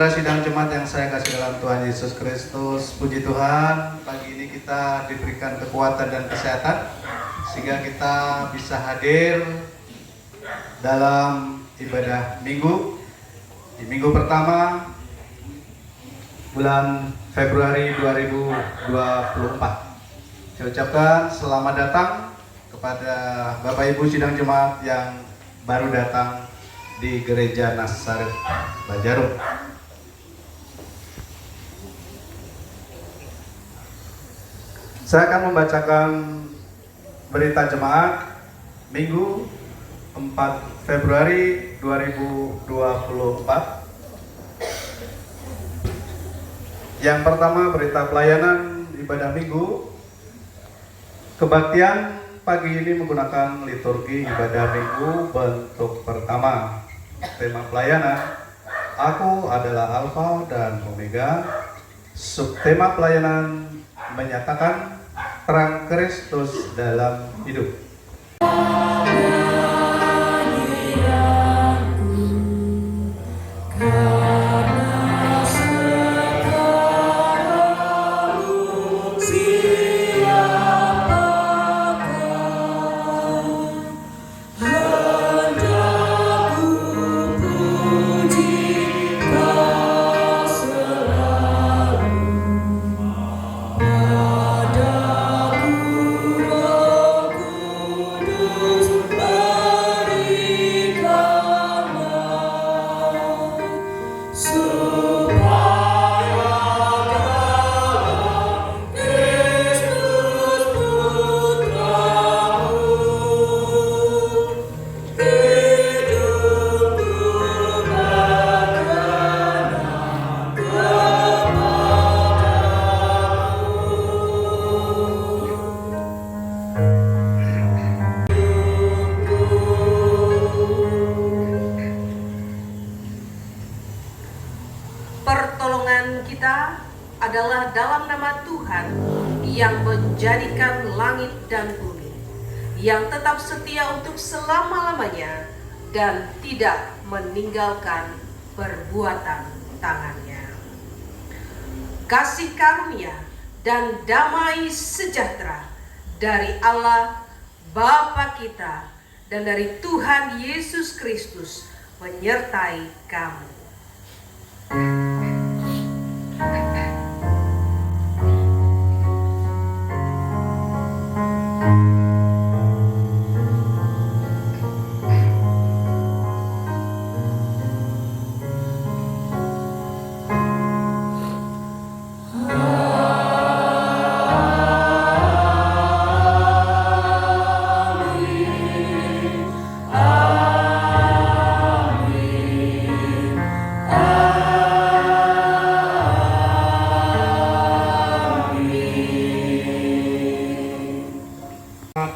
Sidang jemaat yang saya kasih dalam Tuhan Yesus Kristus, puji Tuhan, pagi ini kita diberikan kekuatan dan kesehatan sehingga kita bisa hadir dalam ibadah minggu di minggu pertama bulan Februari 2024. Saya ucapkan selamat datang kepada Bapak Ibu sidang jemaat yang baru datang di Gereja Nazaret Bajarum. Saya akan membacakan berita jemaat Minggu 4 Februari 2024. Yang pertama, berita pelayanan ibadah Minggu. Kebaktian pagi ini menggunakan liturgi ibadah Minggu bentuk pertama. Tema pelayanan, Aku adalah Alfa dan Omega. Subtema pelayanan menyatakan terang Kristus dalam hidup. Pertolongan kita adalah dalam nama Tuhan yang menjadikan langit dan bumi, yang tetap setia untuk selama-lamanya dan tidak meninggalkan perbuatan tangannya. Kasih karunia dan damai sejahtera dari Allah Bapa kita dan dari Tuhan Yesus Kristus menyertai kamu.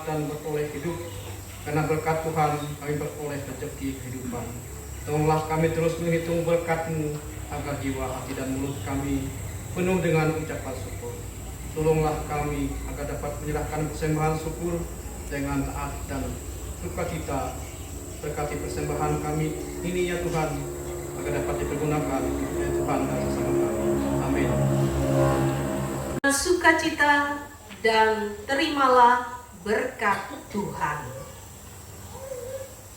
Dan beroleh hidup, karena berkat Tuhan kami beroleh rezeki kehidupan. Tolonglah kami terus menghitung berkat-Mu agar jiwa, hati dan mulut kami penuh dengan ucapan syukur. Tolonglah kami agar dapat menyerahkan persembahan syukur dengan taat dan sukacita. Berkati persembahan kami ini ya Tuhan, agar dapat dipergunakan oleh Tuhan dan sesama kami. Amin. Sukacita dan terimalah berkat Tuhan.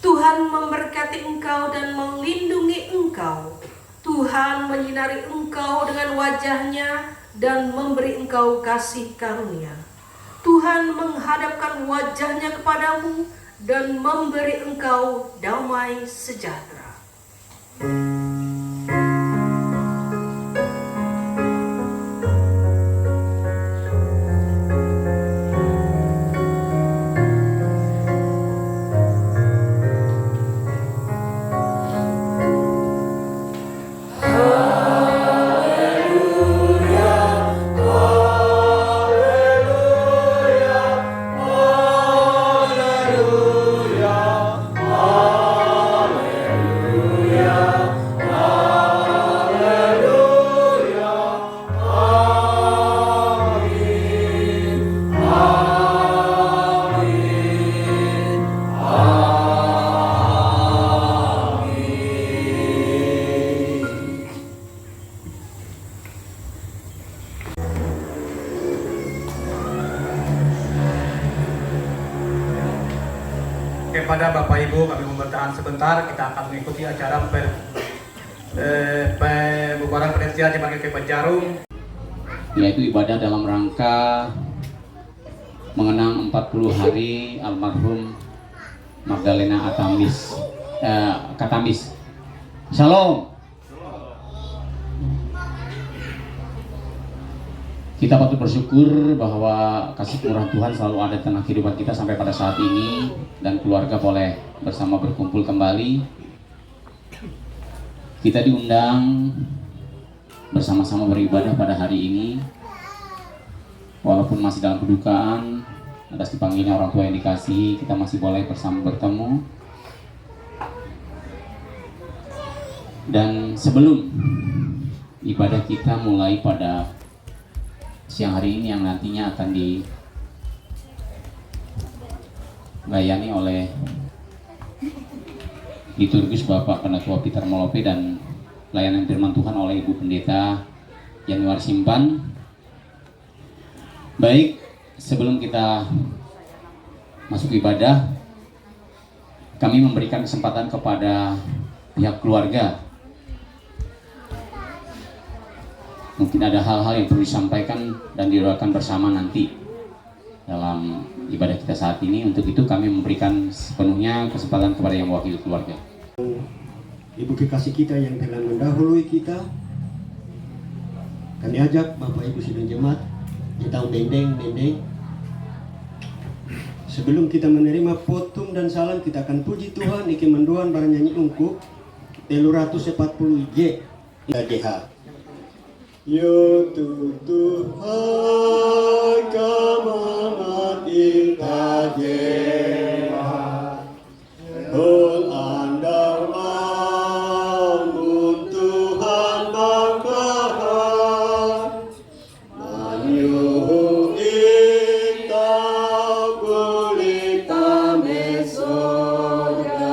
Tuhan memberkati engkau dan melindungi engkau. Tuhan menyinari engkau dengan wajah-Nya dan memberi engkau kasih karunia. Tuhan menghadapkan wajah-Nya kepadamu dan memberi engkau damai sejahtera. Hallelujah. kepada Bapak Ibu, kami mohon bertahan sebentar. Kita akan mengikuti acara pembubaran penelitian Jemaat GKI Banjarung, yaitu ibadah dalam rangka mengenang 40 hari almarhum Magdalena Katamis. Shalom. Kita patut bersyukur bahwa kasih murah Tuhan selalu ada di tengah kehidupan kita sampai pada saat ini, dan keluarga boleh bersama berkumpul kembali. Kita diundang bersama-sama beribadah pada hari ini, walaupun masih dalam kedukaan atas dipanggilnya orang tua yang dikasihi, kita masih boleh bersama bertemu. Dan sebelum ibadah kita mulai pada siang hari ini yang nantinya akan dilayani oleh liturgus Bapak Penatua Peter Molope dan layanan firman Tuhan oleh Ibu Pendeta Januar Simpan. Baik, sebelum kita masuk ibadah, kami memberikan kesempatan kepada pihak keluarga. Mungkin ada hal-hal yang perlu disampaikan dan didoakan bersama nanti dalam ibadah kita saat ini. Untuk itu kami memberikan sepenuhnya kesempatan kepada yang mewakili keluarga. Ibu kekasih kita yang telah mendahului kita, kami ajak Bapak Ibu sidang jemaat, kita dendeng. Sebelum kita menerima potum dan salam, kita akan puji Tuhan, iki menduan barang nyanyi ungkup 340 J GH. Yo Tuhan kamangat itajeha Hol andar bangun Tuhan bangkahan Manyuhu ita kulita mesoga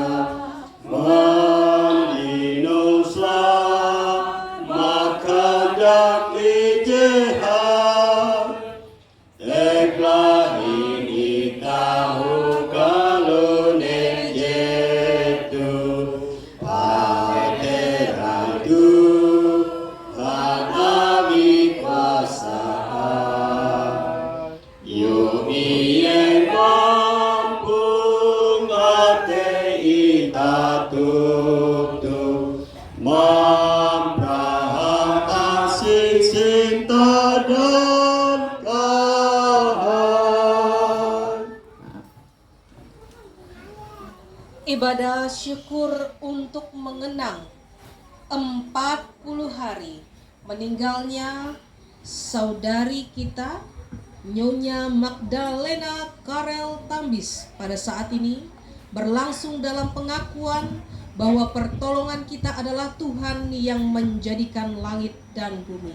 Mandinosla makan dakli jeha Teklah ini tahu kalau nejetu Pateratu Hanami kuasa Yo iye kampung ate ita tutup Mamprahang asik cinta dan kahan. Ibadah syukur untuk mengenang 40 hari meninggalnya saudari kita Nyonya Magdalena Karel Tambis pada saat ini berlangsung dalam pengakuan bahwa pertolongan kita adalah Tuhan yang menjadikan langit dan bumi.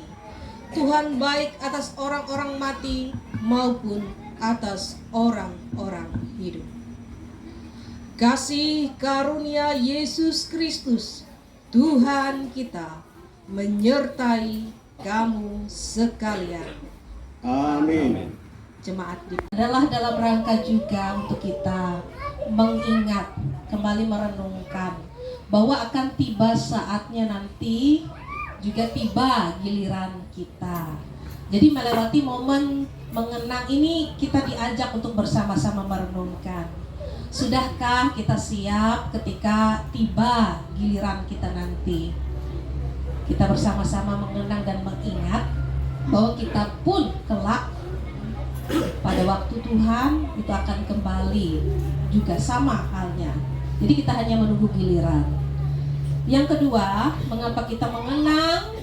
Tuhan baik atas orang-orang mati maupun atas orang-orang hidup. Kasih karunia Yesus Kristus, Tuhan kita, menyertai kamu sekalian. Amin. Jemaat adalah dalam rangka juga untuk kita mengingat, kembali merenungkan bahwa akan tiba saatnya nanti juga tiba giliran kita. Jadi melewati momen mengenang ini kita diajak untuk bersama-sama merenungkan. Sudahkah kita siap ketika tiba giliran kita nanti? Kita bersama-sama mengenang dan mengingat bahwa kita pun kelak pada waktu Tuhan itu akan kembali juga sama halnya. Jadi kita hanya menunggu giliran. Yang kedua, mengapa kita mengenang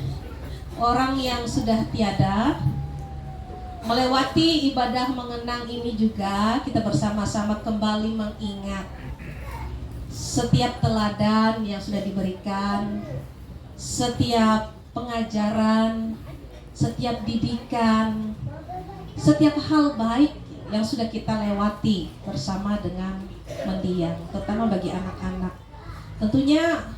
orang yang sudah tiada? Melewati ibadah mengenang ini juga kita bersama-sama kembali mengingat setiap teladan yang sudah diberikan, setiap pengajaran, setiap didikan, setiap hal baik yang sudah kita lewati bersama dengan mendiang, terutama bagi anak-anak. Tentunya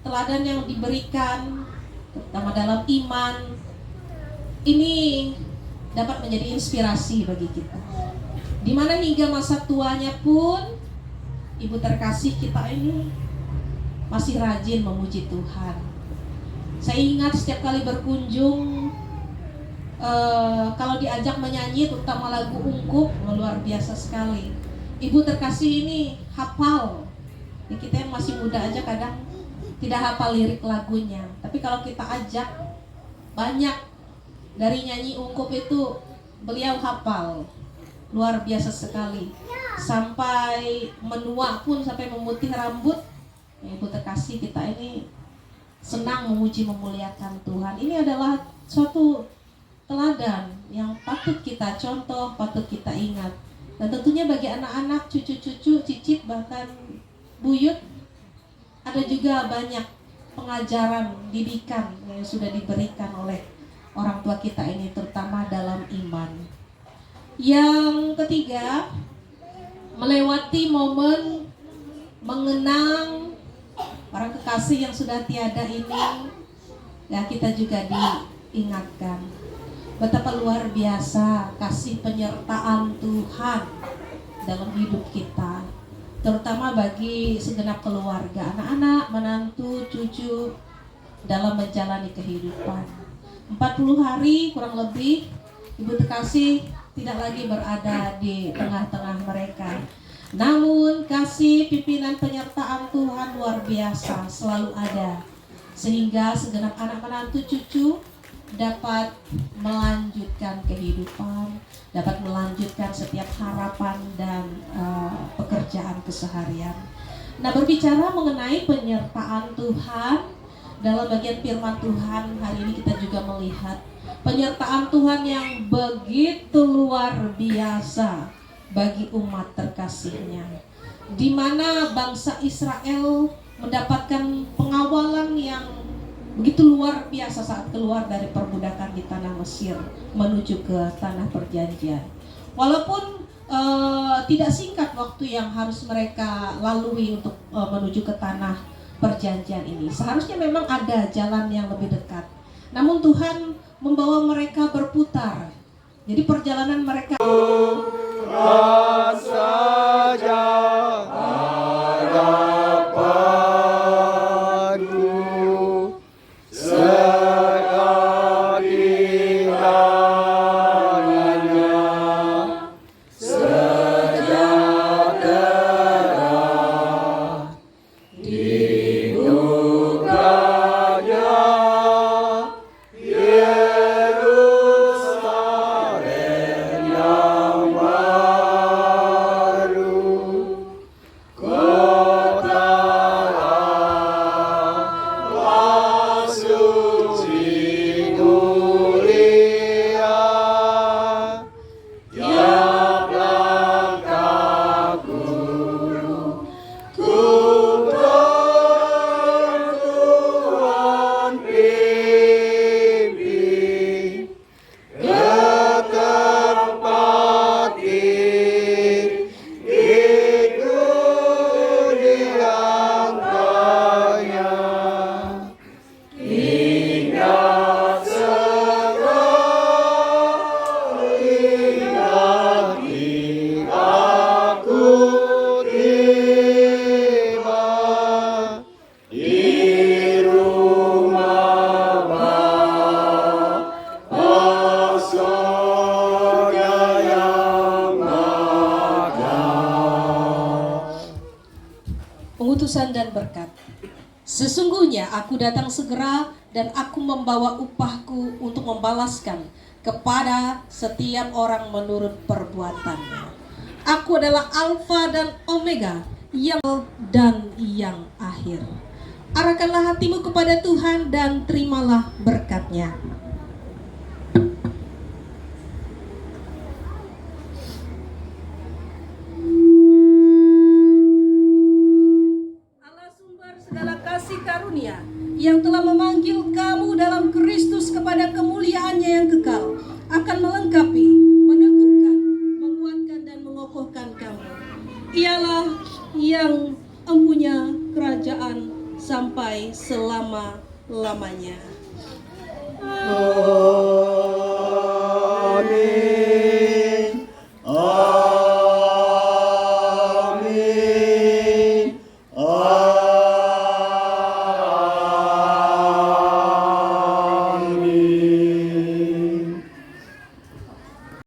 teladan yang diberikan, terutama dalam iman, ini dapat menjadi inspirasi bagi kita. Dimana hingga masa tuanya pun ibu terkasih kita ini masih rajin memuji Tuhan. Saya ingat setiap kali berkunjung, kalau diajak menyanyi terutama lagu Ungkup, luar biasa sekali. Ibu terkasih ini hafal. Ya, kita yang masih muda aja kadang tidak hafal lirik lagunya. Tapi kalau kita ajak, banyak dari nyanyi Ungkup itu beliau hafal. Luar biasa sekali. Sampai menua pun, sampai memutih rambut, ibu terkasih kita ini senang memuji memuliakan Tuhan. Ini adalah suatu teladan yang patut kita contoh, patut kita ingat. Dan tentunya bagi anak-anak, cucu-cucu, cicit, bahkan buyut, ada juga banyak pengajaran, didikan yang sudah diberikan oleh orang tua kita ini, terutama dalam iman. Yang ketiga, melewati momen mengenang para kekasih yang sudah tiada ini, ya kita juga diingatkan betapa luar biasa kasih penyertaan Tuhan dalam hidup kita, terutama bagi segenap keluarga, anak-anak, menantu, cucu dalam menjalani kehidupan. 40 hari kurang lebih ibu terkasih tidak lagi berada di tengah-tengah mereka. Namun kasih pimpinan penyertaan Tuhan luar biasa selalu ada, sehingga segenap anak menantu cucu dapat melanjutkan kehidupan, dapat melanjutkan setiap harapan dan pekerjaan keseharian. Nah, berbicara mengenai penyertaan Tuhan dalam bagian firman Tuhan, hari ini kita juga melihat penyertaan Tuhan yang begitu luar biasa bagi umat terkasihnya, di mana bangsa Israel mendapatkan pengawalan yang begitu luar biasa saat keluar dari perbudakan di tanah Mesir menuju ke tanah perjanjian. Walaupun tidak singkat waktu yang harus mereka lalui untuk menuju ke tanah perjanjian ini, seharusnya memang ada jalan yang lebih dekat. Namun Tuhan membawa mereka berputar. Jadi perjalanan mereka saja harapanku sekali hanya sejahtera di dukanya Yerusalem yang baru, kota Allah suci mulia, tiap langkahku ku bertuhan pimpin ke tempat itu diangkatnya. Ingat sekali hati aku tiba di rumah Bapa surga yang megah. pengutusan dan berkat. Sesungguhnya aku datang segera dan aku membawa upahku untuk membalaskan kepada setiap orang menurut perbuatannya. Aku adalah Alfa dan Omega, yang dan yang akhir. Arahkanlah hatimu kepada Tuhan dan terimalah berkat-Nya. Allah sumber segala kasih karunia, yang telah memanggil kamu dalam Kristus kepada kemuliaan-Nya yang kekal, akan melengkapi, meneguhkan, menguatkan dan mengokohkan kamu. Ialah yang empunya kerajaan sampai selama-lamanya. Oh